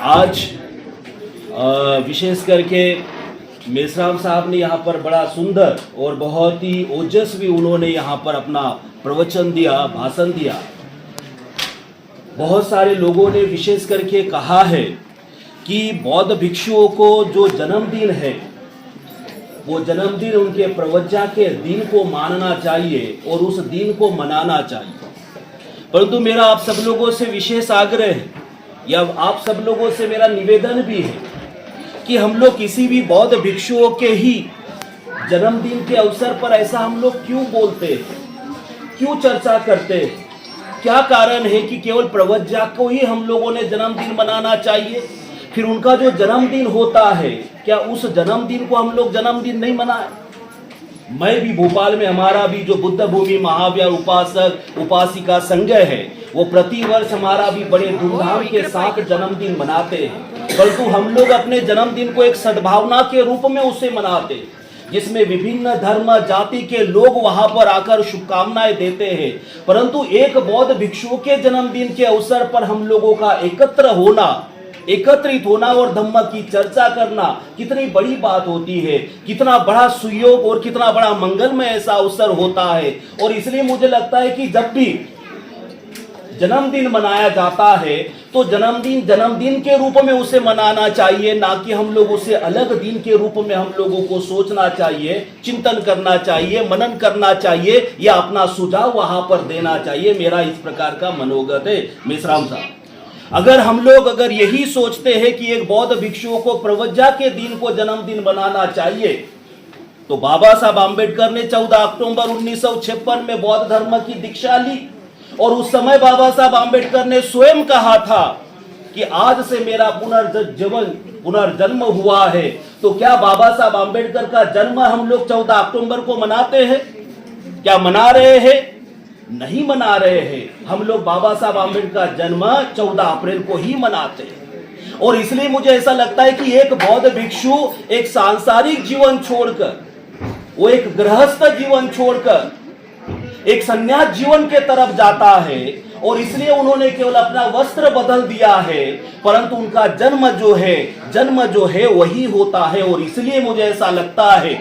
आज विशेष करके मेश्राम साहब ने यहाँ पर बड़ा सुंदर और बहुत ही ओजस्वी उन्होंने यहाँ पर अपना प्रवचन दिया, भाषण दिया। बहुत सारे लोगों ने विशेष करके कहा है कि बौद्ध भिक्षुओं को जो जन्मदिन है वो जन्मदिन उनके प्रवज्जा के दिन को मानना चाहिए और उस दिन को मनाना चाहिए। परंतु मेरा आप सब लोगों से विशेष आग्रह है या आप सब लोगों से मेरा निवेदन भी है कि हम लोग किसी भी बौद्ध भिक्षुओं के ही जन्मदिन के अवसर पर ऐसा हम लोग क्यों बोलते हैं, क्यों चर्चा करते हैं? क्या कारण है कि केवल प्रवज्जा को ही हम लोगों ने जन्मदिन मनाना चाहिए? फिर उनका जो जन्मदिन होता है क्या उस जन्मदिन को हम लोग जन्मदिन नहीं मनाए? मैं भी भोपाल में हमारा भी जो बुद्ध भूमि महावीर उपासक उपासिका संघ है वो प्रतिवर्ष हमारा भी बड़े धूमधाम के साथ जन्मदिन मनाते हैं। परंतु हम लोग अपने जन्मदिन को एक सद्भावना के रूप में उसे मनाते हैं जिसमें विभिन्न धर्म जाति के लोग वहां पर आकर शुभकामनाएं देते हैं। परंतु एक बौद्ध भिक्षुओं के जन्मदिन के अवसर पर हम लोगों का एकत्रित होना और धम्म की चर्चा करना कितनी बड़ी बात होती है, कितना बड़ा सुयोग और कितना बड़ा मंगलमय ऐसा अवसर होता है। और इसलिए मुझे लगता है कि जब भी जन्मदिन मनाया जाता है तो जन्मदिन के रूप में उसे मनाना चाहिए, ना कि हम लोग उसे अलग दिन के रूप में हम लोगों को सोचना चाहिए, चिंतन करना चाहिए, मनन करना चाहिए या अपना सुझाव वहां पर देना चाहिए। मेरा इस प्रकार का मनोगत है। मेश्राम साहब, अगर यही सोचते हैं कि एक बौद्ध भिक्षुओं को प्रवज्जा के दिन को जन्मदिन मनाना चाहिए तो बाबा साहब आम्बेडकर ने 14 अक्टूबर 1956 में बौद्ध धर्म की दीक्षा ली और उस समय बाबा साहब आम्बेडकर ने स्वयं कहा था कि आज से मेरा पुनर्जन्म हुआ है। तो क्या बाबा साहब आम्बेडकर का जन्म हम लोग 14 अक्टूबर को मनाते हैं? क्या मना रहे हैं? नहीं मना रहे हैं। हम लोग बाबा साहब आम्बेडकर का जन्म 14 अप्रैल को ही मनाते हैं। और इसलिए मुझे ऐसा लगता है कि एक बौद्ध भिक्षु एक सांसारिक जीवन छोड़कर, वो एक गृहस्थ जीवन छोड़कर एक संन्यास जीवन के तरफ जाता है और इसलिए उन्होंने केवल अपना वस्त्र बदल दिया है, परंतु उनका जन्म जो है वही होता है। और इसलिए मुझे ऐसा लगता है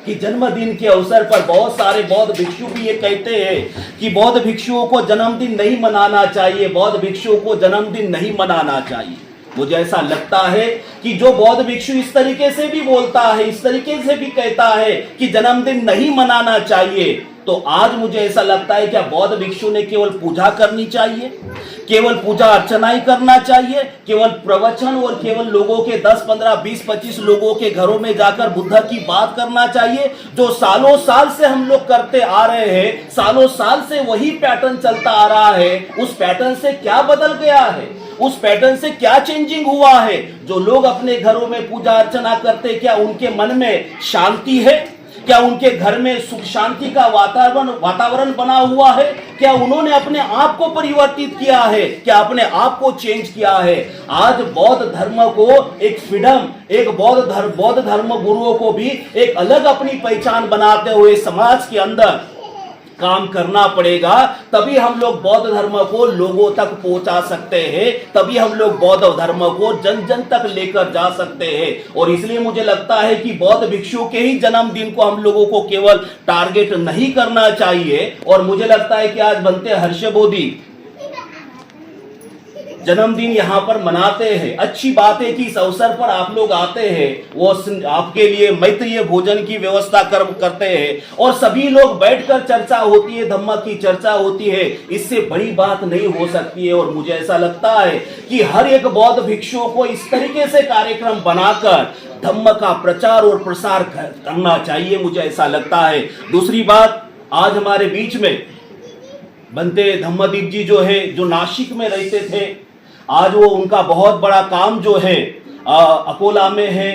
कि जन्मदिन के अवसर पर बहुत सारे बौद्ध भिक्षु भी ये कहते हैं कि बौद्ध भिक्षुओं को जन्मदिन नहीं मनाना चाहिए, बौद्ध भिक्षुओं को जन्मदिन नहीं मनाना चाहिए। मुझे ऐसा लगता है कि जो बौद्ध भिक्षु इस तरीके से भी बोलता है, इस तरीके से भी कहता है कि जन्मदिन नहीं मनाना चाहिए, तो आज मुझे ऐसा लगता है कि बौद्ध भिक्षु ने केवल पूजा करनी चाहिए, केवल पूजा अर्चना ही करना चाहिए, केवल प्रवचन और केवल लोगों के 10, 15, 20, 25 लोगों के घरों में जाकर बुद्ध की बात करना चाहिए, जो सालों साल से हम लोग करते आ रहे हैं। सालों साल से वही पैटर्न चलता आ रहा है। उस पैटर्न से क्या बदल गया है? उस पैटर्न से क्या चेंजिंग हुआ है? जो लोग अपने घरों में पूजा अर्चना करते, क्या उनके मन में शांति है? क्या उनके घर में सुख शांति का वातावरण बना हुआ है? क्या उन्होंने अपने आप को परिवर्तित किया है? क्या अपने आप को चेंज किया है? आज बौद्ध धर्म को एक फ्रीडम, एक बौद्ध धर्म गुरुओं को भी एक अलग अपनी पहचान बनाते हुए समाज के अंदर काम करना पड़ेगा। तभी हम लोग बौद्ध धर्म को लोगों तक पहुंचा सकते हैं, तभी हम लोग बौद्ध धर्म को जन जन तक लेकर जा सकते हैं। और इसलिए मुझे लगता है कि बौद्ध भिक्षुओं के ही जन्मदिन को हम लोगों को केवल टारगेट नहीं करना चाहिए। और मुझे लगता है कि आज बनते हर्षबोधि जन्मदिन यहाँ पर मनाते हैं। अच्छी बात है कि इस अवसर पर आप लोग आते हैं, वो आपके लिए मैत्रीय भोजन की व्यवस्था करते हैं और सभी लोग बैठकर चर्चा होती है, धम्म की चर्चा होती है। इससे बड़ी बात नहीं हो सकती है। और मुझे ऐसा लगता है कि हर एक बौद्ध भिक्षुओं को इस तरीके से कार्यक्रम बनाकर धम्म का प्रचार और प्रसार करना चाहिए, मुझे ऐसा लगता है। दूसरी बात, आज हमारे बीच में बनते धम्मदीप जी जो है, जो नासिक में रहते थे, आज वो उनका बहुत बड़ा काम जो है अकोला में है,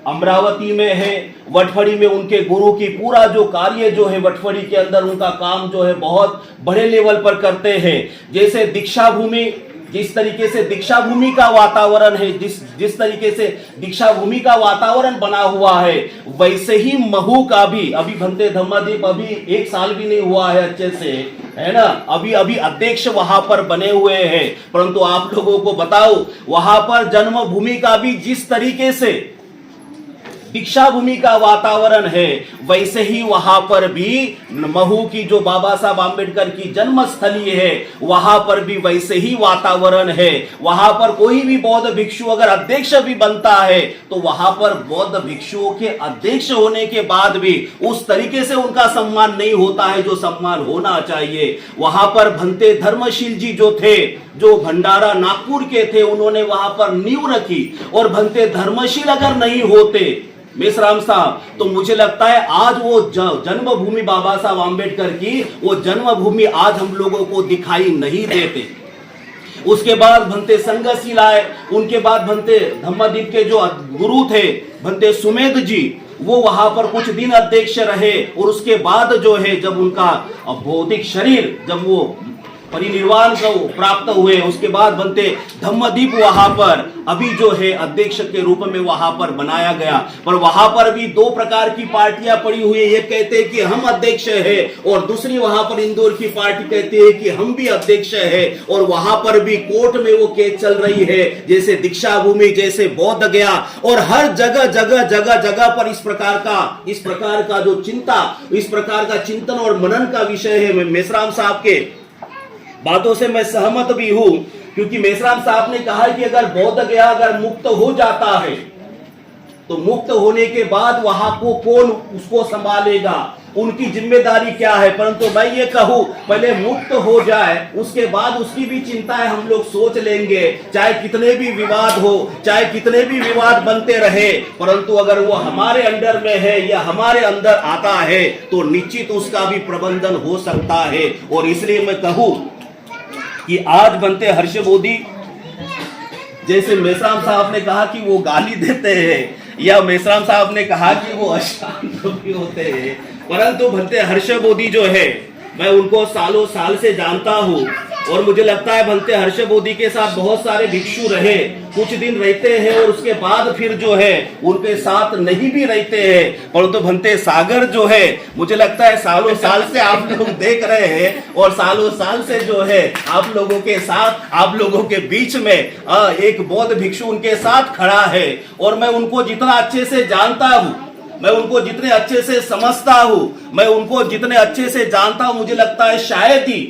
अमरावती में है, वटफड़ी में उनके गुरु की पूरा जो कार्य जो है वटफड़ी के अंदर उनका काम जो है बहुत बड़े लेवल पर करते हैं। जैसे दीक्षा भूमि जिस तरीके से दीक्षा भूमि का वातावरण है, जिस तरीके से दीक्षा भूमि का वातावरण बना हुआ है, वैसे ही महू का भी, अभी भंते धम्मदीप अभी 1 साल भी नहीं हुआ है अच्छे से, है ना, अभी अभी अध्यक्ष वहां पर बने हुए हैं। परंतु आप लोगों को बताओ, वहां पर जन्मभूमि का भी जिस तरीके से दीक्षा भूमि का वातावरण है, वैसे ही वहां पर भी महू की जो बाबा साहब आंबेडकर की जन्मस्थली है, वहां पर भी वैसे ही वातावरण है। वहां पर कोई भी बौद्ध भिक्षु अगर अध्यक्ष भी बनता है, तो वहां पर बौद्ध भिक्षुओं के अध्यक्ष होने के बाद भी उस तरीके से उनका सम्मान नहीं होता है जो सम्मान होना चाहिए। वहां पर भंते धर्मशील जी जो थे, जो भंडारा नागपुर के थे, उन्होंने वहां पर नींव रखी। और भंते धर्मशील अगर नहीं होते मेश्राम साहब, तो मुझे लगता है आज वो जन्मभूमि बाबा साहब आंबेडकर की, वो जन्मभूमि आज हम लोगों को दिखाई नहीं देते। उसके बाद भंते संघशील आए, उनके बाद भंते धम्मदीप के जो गुरु थे भंते सुमेध जी, वो वहां पर कुछ दिन अध्यक्ष रहे। और उसके बाद जो है, जब उनका भौतिक शरीर जब वो परिनिर्वाण को प्राप्त हुए, उसके बाद बनते धम्मदीप वहां पर अभी जो है अध्यक्ष के रूप में वहां पर बनाया गया। पर वहां पर भी 2 प्रकार की पार्टियां पड़ी हुई है। एक कहते हैं कि हम अध्यक्ष है, और दूसरी वहां पर इंदौर की पार्टी कहती है कि हम भी अध्यक्ष है। और वहां पर भी कोर्ट में वो केस चल रही है, जैसे दीक्षा भूमि, जैसे बौद्ध गया, और हर जगह जगह जगह जगह पर इस प्रकार का जो चिंता, इस प्रकार का चिंतन और मनन का विषय है। मेश्राम साहब के बातों से मैं सहमत भी हूं, क्योंकि मेश्राम साहब ने कहा कि अगर बौद्ध गया अगर मुक्त हो जाता है, तो मुक्त होने के बाद वहां को कौन उसको संभालेगा, उनकी जिम्मेदारी क्या है। परंतु मैं ये कहूं, पहले मुक्त हो जाए, उसके बाद उसकी भी चिंताएं हम लोग सोच लेंगे। चाहे कितने भी विवाद हो, चाहे कितने भी विवाद बनते रहे, परंतु अगर वो हमारे अंडर में है या हमारे अंदर आता है, तो निश्चित उसका भी प्रबंधन हो सकता है। और इसलिए मैं कहूं कि आज बनते हर्ष बोधी, जैसे मेश्राम साहब ने कहा कि वो गाली देते हैं, या मेश्राम साहब ने कहा कि वो अशांत भी होते हैं, परंतु बनते हर्ष बोधी जो है, मैं उनको सालों साल से जानता हूं। और मुझे लगता है बनते हर्ष बोधी के साथ बहुत सारे भिक्षु रहे, कुछ दिन रहते हैं और उसके बाद फिर जो है उनके साथ नहीं भी रहते हैं। परंतु बनते सागर जो है, मुझे लगता है सालों साल से आप लोग देख रहे हैं, और सालों साल से जो है आप लोगों के साथ, आप लोगों के बीच में एक बौद्ध भिक्षु उनके साथ खड़ा है। और मैं उनको जितना अच्छे से जानता हूं, मैं उनको जितने अच्छे से समझता हूं, मैं उनको जितने अच्छे से जानता हूं, मुझे लगता है शायद ही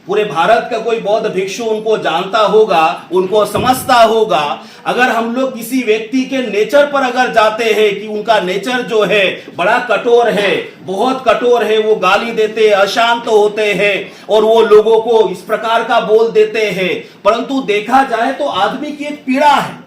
पूरे भारत का कोई बौद्ध भिक्षु उनको जानता होगा, उनको समझता होगा। अगर हम लोग किसी व्यक्ति के नेचर पर अगर जाते हैं कि उनका नेचर जो है बड़ा कठोर है, बहुत कठोर है, वो गाली देते हैं, अशांत होते हैं, और वो लोगों को इस प्रकार का बोल देते हैं। परंतु देखा जाए तो आदमी की एक पीड़ा है,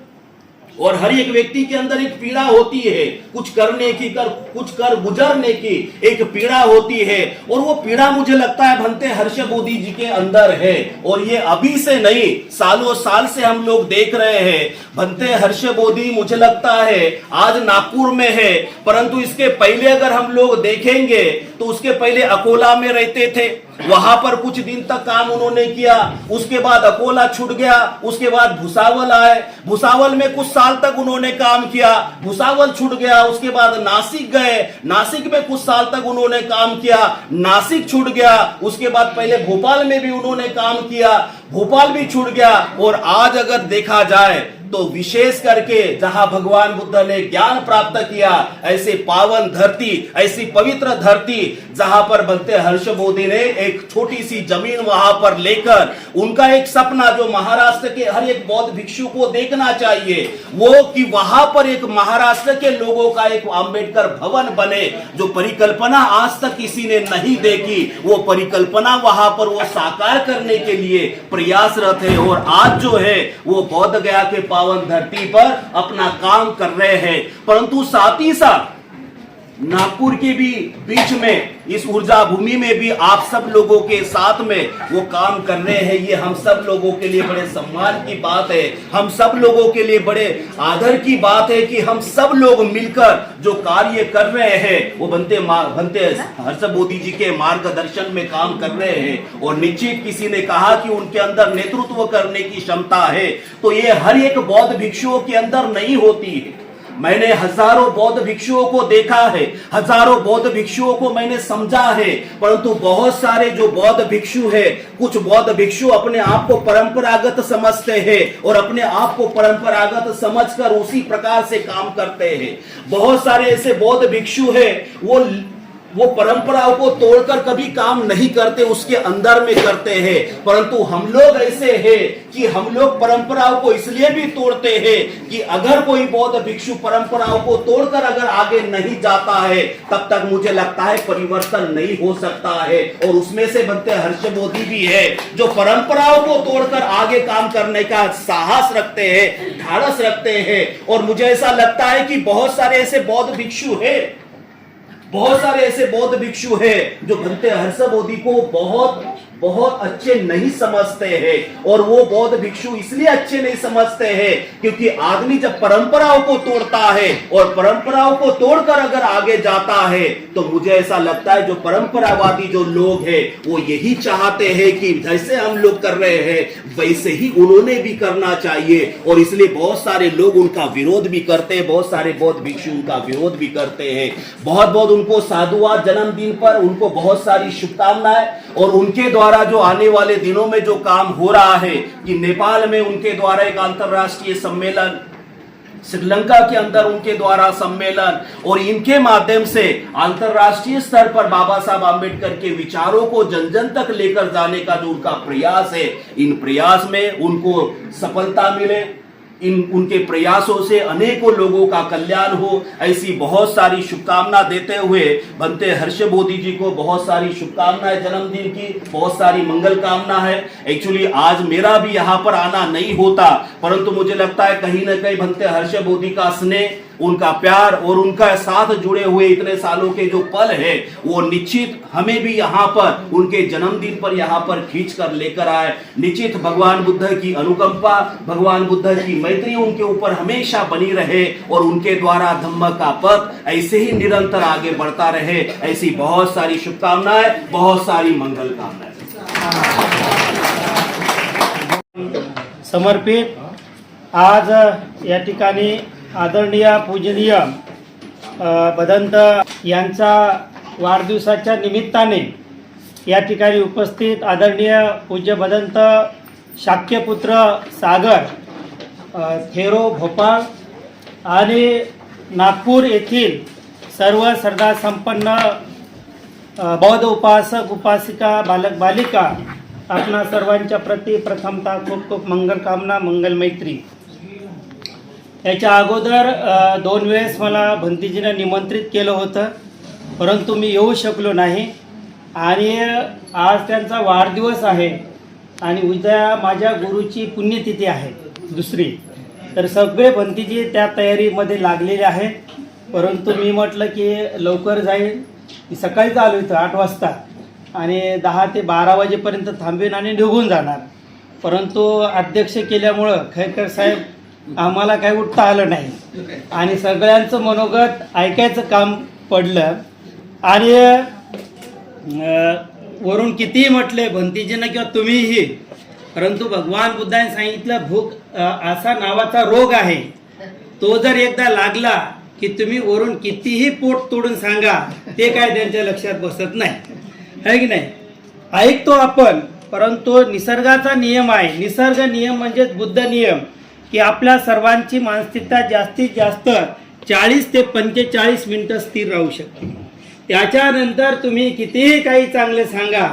और हर एक व्यक्ति के अंदर एक पीड़ा होती है, कुछ करने की, कुछ कर गुजरने की एक पीड़ा होती है। और वो पीड़ा मुझे लगता है भंते हर्ष बोधी जी के अंदर है, और ये अभी से नहीं, सालों साल से हम लोग देख रहे हैं। भंते हर्ष बोधी मुझे लगता है आज नागपुर में है, परंतु इसके पहले अगर हम लोग देखेंगे तो उसके पहले अकोला में रहते थे, वहां पर कुछ दिन तक काम उन्होंने किया। उसके बाद अकोला छूट गया, उसके बाद भुसावल आए, भुसावल में कुछ साल तक उन्होंने काम किया, भुसावल छूट गया। उसके बाद नासिक गए, नासिक में कुछ साल तक उन्होंने काम किया, नासिक छूट गया। उसके बाद पहले भोपाल में भी उन्होंने काम किया, भोपाल भी छूट गया। और आज अगर देखा जाए तो विशेष करके जहां भगवान बुद्ध ने ज्ञान प्राप्त किया, ऐसे पावन धरती, ऐसी पवित्र धरती, जहां पर बनते हर्ष बोधी ने एक छोटी सी जमीन वहां पर लेकर, उनका एक सपना जो महाराष्ट्र के हर एक बौद्ध भिक्षु को देखना चाहिए, वो कि वहां पर एक महाराष्ट्र के लोगों का एक आंबेडकर भवन बने। जो परिकल्पना आज तक किसी ने नहीं देखी, वो परिकल्पना वहां पर वो साकार करने के लिए प्रयासरत है। और आज जो है वो बौद्ध गया के पावन धरती पर अपना काम कर रहे हैं। परंतु साथ ही साथ नागपुर के भी बीच में, इस ऊर्जा भूमि में भी आप सब लोगों के साथ में वो काम कर रहे हैं। ये हम सब लोगों के लिए बड़े सम्मान की बात है, हम सब लोगों के लिए बड़े आदर की बात है कि हम सब लोग मिलकर जो कार्य कर रहे हैं वो बनते हर्ष बोधी जी के मार्गदर्शन में काम कर रहे हैं। और निश्चित किसी ने कहा कि उनके अंदर नेतृत्व करने की क्षमता है, तो ये हर एक बौद्ध भिक्षुओं के अंदर नहीं होती है। मैंने हजारों बौद्ध भिक्षुओं को देखा है, हजारों बौद्ध भिक्षुओं को मैंने समझा है, परंतु बहुत सारे जो बौद्ध भिक्षु है, कुछ बौद्ध भिक्षु अपने आप को परंपरागत समझते हैं और अपने आप को परंपरागत समझकर उसी प्रकार से काम करते हैं। बहुत सारे ऐसे बौद्ध भिक्षु है, वो परंपराओं को तोड़कर कभी काम नहीं करते, उसके अंदर में करते हैं। परंतु हम लोग ऐसे हैं कि हम लोग परंपराओं को इसलिए भी तोड़ते हैं कि अगर कोई बौद्ध भिक्षु परंपराओं को तोड़कर अगर आगे नहीं जाता है, तब तक मुझे लगता है परिवर्तन नहीं हो सकता है। और उसमें से बनते हर्ष बोधी भी है, जो परंपराओं को तोड़कर आगे काम करने का साहस रखते हैं, ढाढ़स रखते हैं। और मुझे ऐसा लगता है कि बहुत सारे ऐसे बौद्ध भिक्षु है, बहुत सारे ऐसे बौद्ध भिक्षु हैं जो भंते हर्ष बोधी को बहुत अच्छे नहीं समझते हैं। और वो बौद्ध भिक्षु इसलिए अच्छे नहीं समझते हैं क्योंकि आदमी जब परंपराओं को तोड़ता है और परंपराओं को तोड़कर अगर आगे जाता है, तो मुझे ऐसा लगता है जो परंपरावादी जो लोग हैं वो यही चाहते हैं कि जैसे हम लोग कर रहे हैं वैसे ही उन्होंने भी करना चाहिए। और इसलिए बहुत सारे लोग उनका विरोध भी करते हैं, बहुत सारे बौद्ध भिक्षु उनका विरोध भी करते हैं। बहुत उनको साधुवाद जन्मदिन पर उनको बहुत सारी शुभकामनाएं। और उनके द्वारा जो आने वाले दिनों में जो काम हो रहा है कि नेपाल में उनके द्वारा एक अंतरराष्ट्रीय सम्मेलन, श्रीलंका के अंदर उनके द्वारा सम्मेलन, और इनके माध्यम से अंतरराष्ट्रीय स्तर पर बाबा साहब आम्बेडकर के विचारों को जन जन तक लेकर जाने का जो उनका प्रयास है, इन प्रयास में उनको सफलता मिले। उनके प्रयासों से अनेकों लोगों का कल्याण हो, ऐसी बहुत सारी शुभकामना देते हुए बनते हर्ष बोधी जी को बहुत सारी शुभकामनाएं जन्मदिन की, बहुत सारी मंगल कामना है। एक्चुअली आज मेरा भी यहाँ पर आना नहीं होता, परंतु मुझे लगता है कहीं ना कहीं बनते हर्ष बोधी का स्नेह, उनका प्यार और उनका साथ जुड़े हुए इतने सालों के जो पल है वो निश्चित हमें भी यहाँ पर उनके जन्मदिन पर यहाँ पर खींच कर लेकर आए। निश्चित भगवान बुद्ध की अनुकंपा, भगवान बुद्ध की मैत्री उनके ऊपर हमेशा बनी रहे और उनके द्वारा धम्म का पथ ऐसे ही निरंतर आगे बढ़ता रहे। ऐसी बहुत सारी शुभकामनाएं, बहुत सारी मंगल कामनाएं समर्पित। आज या ठिकाणी आदरणीय पूजनीय भदंत यांचा वाढदिवसाच्या निमित्ताने या ठिकाणी उपस्थित आदरणीय पूज्य भदंत शाक्यपुत्र सागर थेरो भोपाळ आणि नागपूर येथील सर्व श्रद्धा संपन्न बौद्ध उपासक उपासिका बालक बालिका आपणा सर्वांच्या प्रति प्रथमतः खूप खूप मंगल कामना, मंगल मैत्री। याच्या अगोदर 2 वेळेस मला भंतीजीनं निमंत्रित केलं होतं, परंतु मी येऊ शकलो नाही। आणि आज त्यांचा वाढदिवस आहे आणि उद्या माझ्या गुरुची पुण्यतिथी आहे दुसरी, तर सगळे भंतीजी त्या तयारीमध्ये लागलेले आहेत। परंतु मी म्हटलं की लवकर जाईल, मी सकाळीच आलो इथं 8 वाजता आणि 10 ते 12 वाजेपर्यंत थांबेन आणि निघून जाणार। परंतु अध्यक्ष केल्यामुळं खैरकर साहेब आम्हाला काही उठता आलं नाही आणि सगळ्यांचं मनोगत ऐकायचं काम पडलं। आणि वरून कितीही म्हटले भंतीजीनं किंवा तुम्हीही, परंतु भगवान बुद्धाने सांगितलं भूक असा नावाचा रोग आहे, तो जर एकदा लागला की तुम्ही वरून कितीही पोट तोडून सांगा ते काय त्यांच्या लक्षात बसत नाही, है की नाही। ऐकतो आपण, परंतु निसर्गाचा नियम आहे, निसर्ग नियम म्हणजेच बुद्ध नियम की आपल्या सर्वांची मानसिकता जास्तीत जास्त 40 ते 45 मिनिटं स्थिर राहू शकते। त्याच्यानंतर तुम्ही कितीही काही चांगले सांगा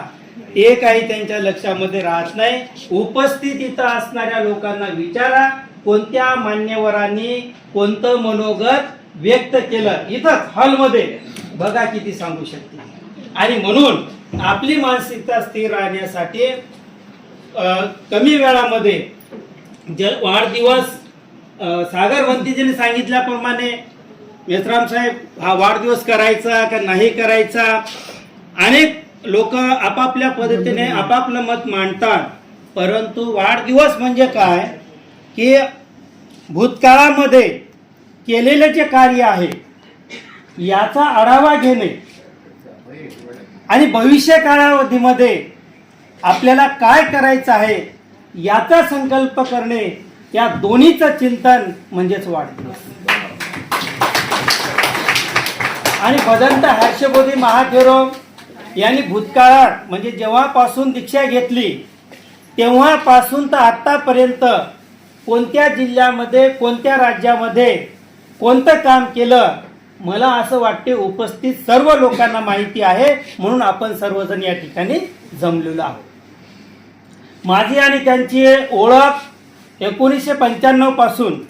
ते काही त्यांच्या लक्षामध्ये राहत नाही। उपस्थित इथं असणाऱ्या लोकांना विचारा कोणत्या मान्यवरांनी कोणतं मनोगत व्यक्त केलं, इथंच हॉलमध्ये बघा किती सांगू शकते। आणि म्हणून आपली मानसिकता स्थिर राहण्यासाठी कमी वेळामध्ये वाढदिवस सागर भंतीजीने सांगितल्याप्रमाणे मेश्राम साहेब हा वाढदिवस करायचा का नाही करायचा, अनेक लोक आपापल्या पद्धतीने आपापलं मत मांडतात. परंतु वाढदिवस म्हणजे काय की भूतकाळामध्ये केलेले जे कार्य आहे याचा आढावा घेणे आणि भविष्य कालावधीमध्ये आपल्याला काय करायचं आहे याचा संकल्प करणे, या दोन्हीचं चिंतन म्हणजेच वाढदिवस. आणि भदंत हर्षबोधी महाथेरो यांनी भूतकाळात म्हणजे जेव्हापासून दीक्षा घेतली तेव्हापासून तर आत्तापर्यंत कोणत्या जिल्ह्यामध्ये कोणत्या राज्यामध्ये कोणतं काम केलं, मला असं वाटते उपस्थित सर्व लोकांना माहिती आहे. म्हणून आपण सर्वजण या ठिकाणी जमलेलो आहोत. माझी आणि त्यांची ओळख 1995 पासून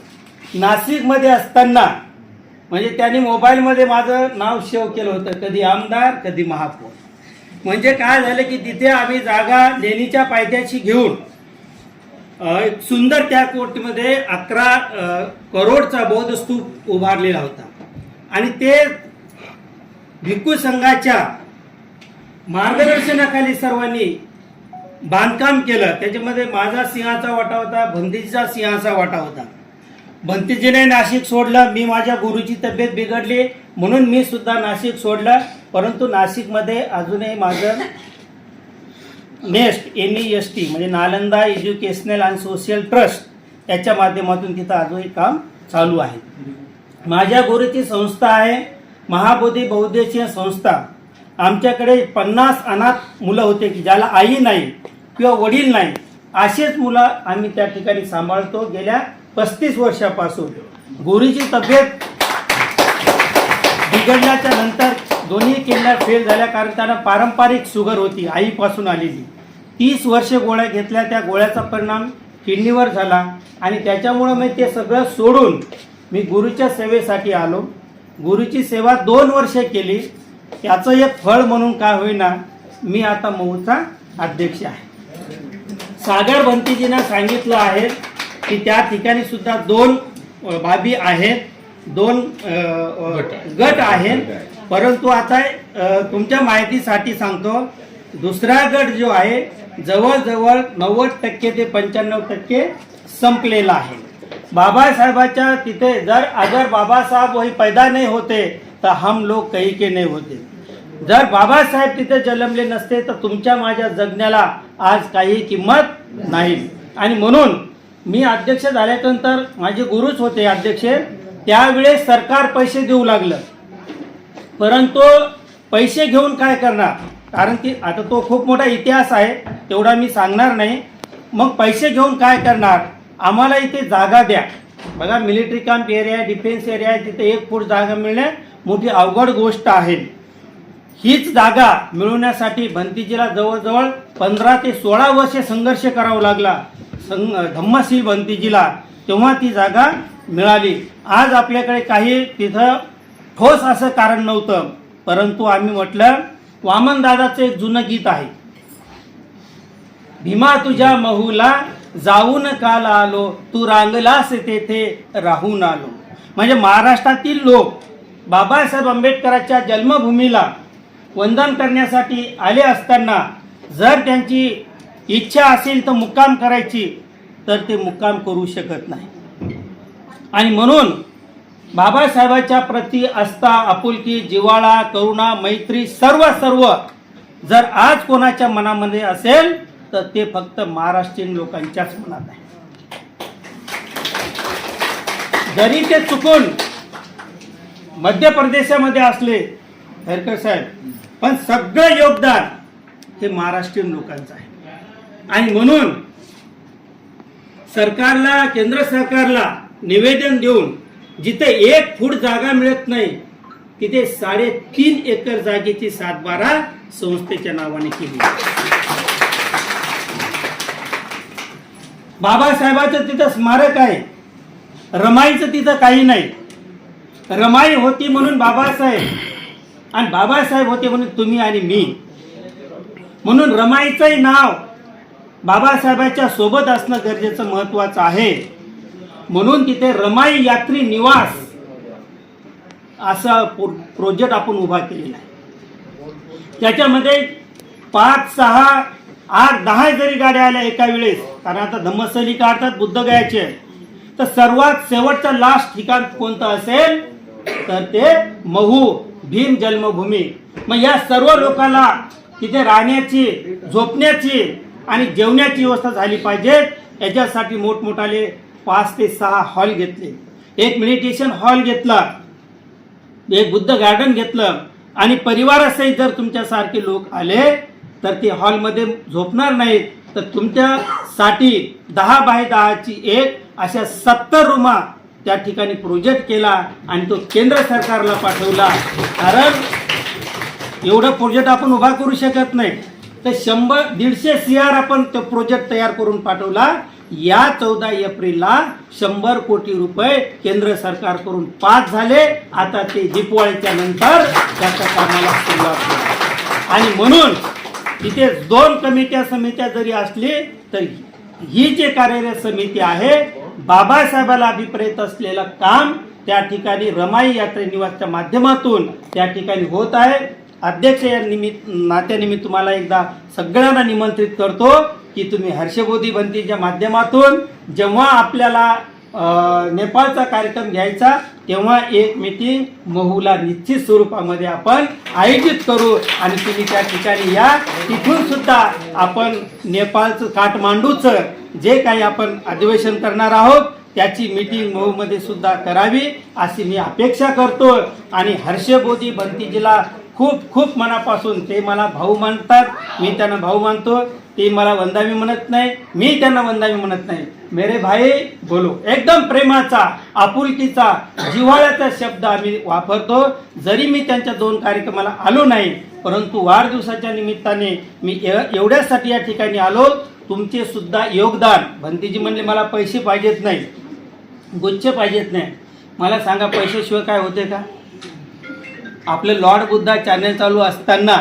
नाशिकमध्ये असताना, म्हणजे त्यांनी मोबाईलमध्ये माझं नाव सेव्ह केलं होतं, कधी आमदार कधी महापौर. म्हणजे काय झालं की तिथे आम्ही जागा लेणीच्या पायथ्याशी घेऊन एक सुंदर त्या कोर्टमध्ये 11 करोडचा बौद्ध स्तूप उभारलेला होता. आणि ते भिक्खू संघाच्या मार्गदर्शनाखाली सर्वांनी बांधकाम केलं. त्याच्यामध्ये माझा सिंहाचा वाटा होता, भंतीजीचा सिंहाचा वाटा होता. भंतीजीने नाशिक सोडलं, मी माझ्या गुरुची तब्येत बिघडली म्हणून मी सुद्धा नाशिक सोडलं. परंतु नाशिकमध्ये अजूनही माझं नेस्ट NEST म्हणजे Nalanda educational and social trust याच्या माध्यमातून तिथं अजूनही काम चालू आहे. माझ्या गुरुची संस्था आहे महाबोधी बहुउद्देशीय संस्था. आमच्याकडे 50 अनाथ मुलं होते की ज्याला आई नाही किंवा वडील नाही, असेच मुलं आम्ही त्या ठिकाणी सांभाळतो गेल्या 35 वर्षापासून. गुरुची तब्येत बिघडल्याच्या नंतर दोन्ही किडन्या फेल झाल्या, कारण त्यांना पारंपरिक शुगर होती आईपासून आलेली. 30 वर्ष गोळ्या घेतल्या, त्या गोळ्याचा परिणाम किडनीवर झाला आणि त्याच्यामुळं मी ते सगळं सोडून मी गुरुच्या सेवेसाठी आलो. गुरुची सेवा 2 वर्ष केली. याचं एक फळ म्हणून काय होईना मी आता मऊचा अध्यक्ष आहे. सागर भंतीजींना सांगितलं आहे की त्या ठिकाणी सुद्धा 2 बाबी आहेत, 2 गट आहेत. परंतु आता तुमच्या माहितीसाठी सांगतो, दुसरा गट जो आहे जवळजवळ 90% ते 95% संपलेला आहे. बाबासाहेबाच्या तिथे जर अगर बाबासाहेब वही पैदा नहीं होते तर हम लोग कहीं के नहीं होते. जर बाबासाहेब तिथे जन्मले नसते तर तुमच्या माझ्या जगण्याला आज काही किंमत नाही. आणि म्हणून मी अध्यक्ष झाल्यानंतर माझे गुरुच होते अध्यक्ष, त्यावेळेस सरकार पैसे देऊ लागलं. परंतु पैसे घेऊन काय करणार, कारण की आता तो खूप मोठा इतिहास आहे, तेवढा मी सांगणार नाही. मग पैसे घेऊन काय करणार, आम्हाला इथे जागा द्या. बघा मिलिटरी कॅम्प एरिया आहे, डिफेन्स एरिया आहे, तिथे 1 फूट जागा मिळणे मोठी अवघड गोष्ट आहे. हीच जागा मिळवण्यासाठी भंतीजीला जवळजवळ 15 ते 16 वर्ष संघर्ष करावा लागला धम्मशील भंतीजीला, तेव्हा ती जागा मिळाली. आज आपल्याकडे काही तिथं ठोस असं कारण नव्हतं, परंतु आम्ही म्हटलं, वामन दादाचं एक जुनं गीत आहे, भीमा तुझ्या महूला जाऊन काल आलो, तू रांगलास तेथे राहून आलो. म्हणजे महाराष्ट्रातील लोक बाबासाहेब आंबेडकरांच्या जन्मभूमीला वंदन करण्यासाठी आले असताना जर त्यांची इच्छा असेल तर मुक्काम करायची तर ते मुक्काम करू शकत नाही. आणि म्हणून बाबासाहेबांच्या प्रती आस्था, आपुलकी, जिव्हाळा, करुणा, मैत्री सर्व जर आज कोणाच्या मनामध्ये असेल तर ते फक्त महाराष्ट्रीयन लोकांच्याच मनात आहे. जरी ते चुकून मध्य प्रदेशामध्ये असले हरकर साहेब, पण सगळं योगदान हे महाराष्ट्रीयन लोकांचं आहे. आणि म्हणून सरकारला, केंद्र सरकारला निवेदन देऊन जिथे 1 फूट जागा मिळत नाही तिथे 3.5 एकर जागेची 7/12 संस्थेच्या नावाने केली. बाबासाहेबांचं तिथं स्मारक आहे, रमाईचं तिथं काही नाही. रमाई होती म्हणून बाबासाहेब, आणि बाबासाहेब होते म्हणून तुम्ही आणि मी. म्हणून रमाईचंही नाव बाबासाहेबांच्या सोबत असणं गरजेचं महत्वाचं आहे. म्हणून तिथे रमाई यात्री निवास असा प्रोजेक्ट आपण उभा केलेला आहे. त्याच्यामध्ये 5, 6, 8, 10 जरी गाड्या आल्या एका वेळेस, कारण आता धम्मस्थळी काढतात बुद्धगयाचे, तर सर्वात शेवटचं लास्ट ठिकाण कोणतं असेल तर ते महू भीम जन्मभूमी. मग या सर्व लोकांना तिथे राहण्याची, झोपण्याची आणि जेवण्याची व्यवस्था झाली पाहिजे. याच्यासाठी मोठमोठाले 5 ते 6 हॉल घेतले, एक मेडिटेशन हॉल घेतला, एक बुद्ध गार्डन घेतलं आणि परिवारासहित जर तुमच्यासारखे लोक आले तर ते हॉलमध्ये झोपणार नाहीत, तर तुमच्यासाठी 10 बाय 10ची एक अशा 70 रूमा त्या ठिकाणी प्रोजेक्ट केला आणि तो केंद्र सरकारला पाठवला. कारण एवढं प्रोजेक्ट आपण उभा करू शकत नाही, तर 100-150 CR आपण तो प्रोजेक्ट तयार करून पाठवला. या 14 एप्रिलला 100 कोटी रुपये केंद्र सरकारकडून पास झाले. आता ते दिवाळीच्या नंतर त्याच्या कामाला सुरुवात होईल. आणि म्हणून तिथे 2 कमिट्या समित्या जरी असली तर ही जी कार्यरत समिती आहे, बाबासाहेबाला अभिप्रेत असलेलं काम त्या ठिकाणी रमाई यात्रे निवासच्या माध्यमातून त्या ठिकाणी होत आहे. अध्यक्ष या नात्याने मी तुम्हाला एकदा सगळ्यांना निमंत्रित करतो की तुम्ही हर्षबोधी बंदीच्या माध्यमातून जेव्हा आपल्याला नेपाळचा कार्यक्रम घ्यायचा तेव्हा एक मीटिंग महूला निश्चित स्वरूपामध्ये आपण आयोजित करू आणि तुम्ही त्या ठिकाणी या. तिथून सुद्धा आपण नेपाळचं काठमांडूचं जे काही आपण अधिवेशन करणार आहोत त्याची मीटिंग महूमध्ये सुद्धा करावी अशी मी अपेक्षा करतो. आणि हर्षबोधी बंतीजीला खूप खूप मनापासून, ते मला भाऊ मानतात, मी त्यांना भाऊ मानतो, ते मला वंदावी म्हणत नाही, मी त्यांना वंदावी म्हणत नाही. मेरे भाई बोलो, एकदम प्रेमाचा, आपुलकीचा, जिव्हाळ्याचा शब्द आम्ही वापरतो. जरी मी त्यांच्या 2 कार्यक्रमाला आलो नाही, परंतु वाढदिवसाच्या निमित्ताने मी एवढ्यासाठी या ठिकाणी आलो. तुमचे सुद्धा योगदान. बंतीजी म्हणले मला पैसे पाहिजेत नाही, गुच्छ पाहिजेत नाही. मला सांगा पैशाशिवाय काय होते का? आपले लॉर्ड बुद्धा चॅनल चालू असताना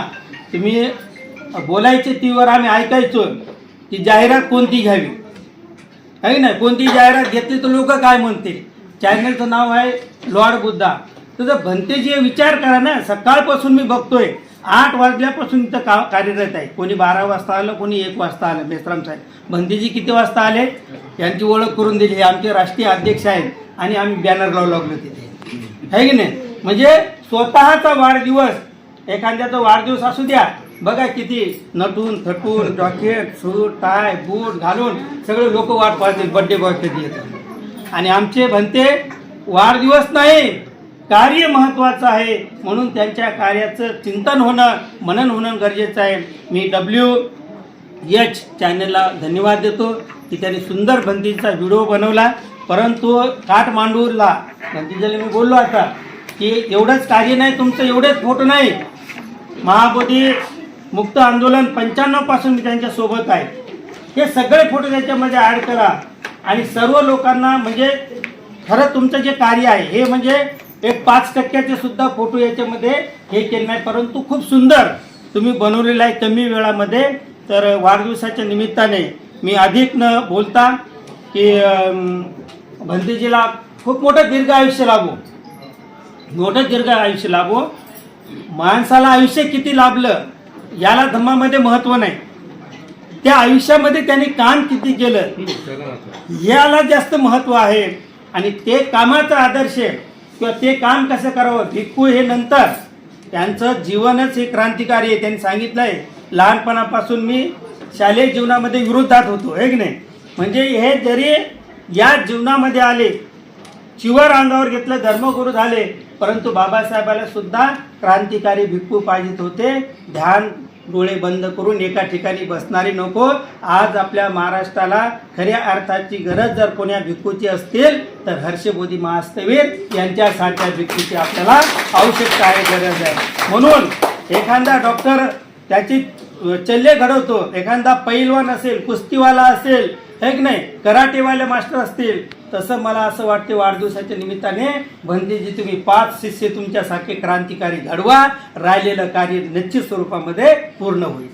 तुम्ही बोलायचे, तीवर आम्ही ऐकायचो की जाहिरात कोणती घ्यावी, आहे ना, कोणती जाहिरात घेतली तर लोक काय म्हणतील. चॅनलचं नाव आहे लॉर्ड बुद्धा. तर भंतेजी विचार करा ना, सकाळपासून मी बघतोय 8 वाजल्यापासून इथं कार्यरत आहे. कोणी 12 वाजता आलं, कोणी 1 वाजता आलं. मेश्राम साहेब भंतेजी किती वाजता आले यांची ओळख करून दिली. हे आमचे राष्ट्रीय अध्यक्ष आहेत आणि आम्ही बॅनर लावू लागलो तिथे, आहे की नाही. म्हणजे स्वतःचा वाढदिवस, एखाद्याचा वाढदिवस असू द्या, बघा किती नटून थटून जॉकेट, सूट, टाय, बूट घालून सगळे लोक वाट पाहतील बड्डे बॉय कधी येतात. आणि आमचे भंते वाढदिवस नाही, कार्य महत्त्वाचं आहे. म्हणून त्यांच्या कार्याचं चिंतन होणं, मनन होणं गरजेचं आहे. मी WH चॅनलला धन्यवाद देतो की त्यांनी सुंदर बंदीचा व्हिडिओ बनवला. परंतु काठमांडूला बंदीला मी बोललो आता की एवढंच कार्य नाही तुमचं, एवढेच फोटो नाही. महाबोधी मुक्त आंदोलन 95 पासून मी त्यांच्या सोबत आहे. हे सगळे फोटो त्याच्यामध्ये ॲड करा आणि सर्व लोकांना, म्हणजे खरं तुमचं जे कार्य आहे हे म्हणजे एक 5% सुद्धा फोटो याच्यामध्ये हे केले नाही, परंतु खूप सुंदर तुम्ही बनवलेलं आहे कमी वेळामध्ये. तर वाढदिवसाच्या निमित्ताने मी अधिक न बोलता की भंतेजीला खूप मोठं दीर्घ आयुष्य लाभो, मोठं दीर्घ आयुष्य लाभो. माणसाला आयुष्य किती लाभलं याला धम्मामध्ये महत्त्व नाही, त्या आयुष्यामध्ये त्यांनी काम किती केलं याला जास्त महत्त्व आहे. आणि ते कामाचा आदर्श किंवा ते काम कसं करावं, भिक्खू हे नंतर, त्यांचं जीवनच हे क्रांतिकारी आहे. त्यांनी सांगितलं आहे लहानपणापासून मी शालेय जीवनामध्ये विरोधात होतो, हे की नाही. म्हणजे हे जरी या जीवनामध्ये आले, चिवर अंगावर घेतलं, धर्मगुरू झाले, परंतु बाबासाहेबाला सुद्धा क्रांतिकारी भिक्खू पाहिजेत होते. ध्यान, डोळे बंद करून एका ठिकाणी बसणारे नको. आज आपल्या महाराष्ट्राला खऱ्या अर्थाची गरज जर कोण्या भिक्खूची असतील तर हर्षबोधी महास्तवीर यांच्यासारख्या भिक्खूची आपल्याला आवश्यकता आहे, गरज आहे. म्हणून एखादा डॉक्टर त्याची चल्ले घडवतो, एखादा पैलवान असेल, कुस्तीवाला असेल, हे की नाही, कराटेवाले मास्टर असतील, तसं मला असं वाटते वाढदिवसाच्या निमित्ताने भंतेजी तुम्ही 5 शिष्य तुमच्यासारखे क्रांतिकारी घडवा, राहिलेलं कार्य निश्चित स्वरूपामध्ये पूर्ण होईल.